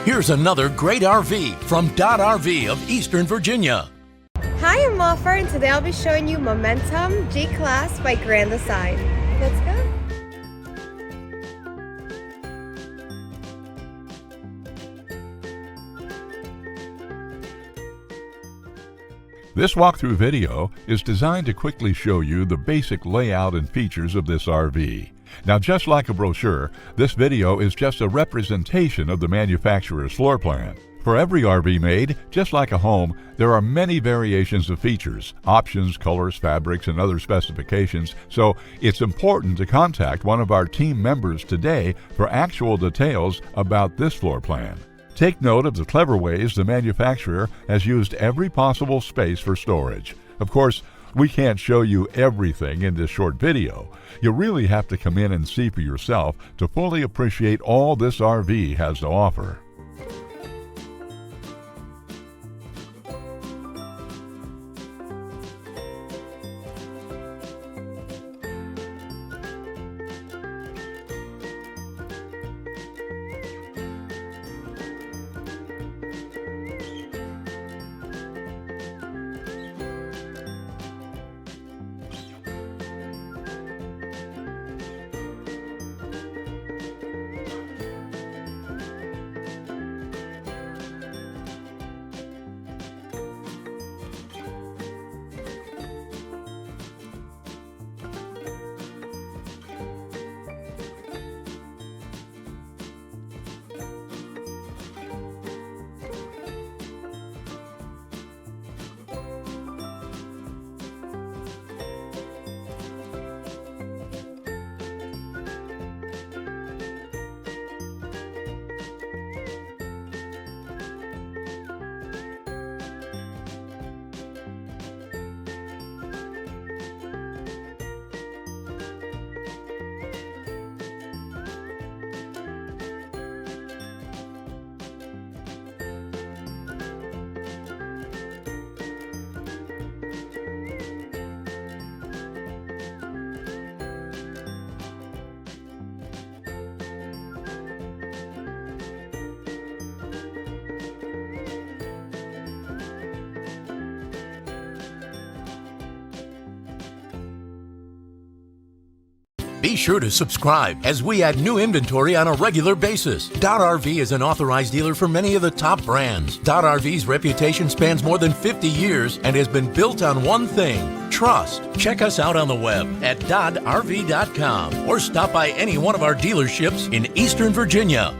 Here's another great RV from Dodd RV of Eastern Virginia. Hi, I'm Rockford, and today I'll be showing you Momentum G-Class by Grand Design. Let's go. This walkthrough video is designed to quickly show you the basic layout and features of this RV. Now, just like a brochure, this video is just a representation of the manufacturer's floor plan. For every RV made, just like a home, there are many variations of features, options, colors, fabrics, and other specifications, so it's important to contact one of our team members today for actual details about this floor plan. Take note of the clever ways the manufacturer has used every possible space for storage. Of course, we can't show you everything in this short video. You really have to come in and see for yourself to fully appreciate all this RV has to offer. Be sure to subscribe as we add new inventory on a regular basis. Dodd RV is an authorized dealer for many of the top brands. Dodd RV's reputation spans more than 50 years and has been built on one thing: trust. Check us out on the web at doddrv.com or stop by any one of our dealerships in Eastern Virginia.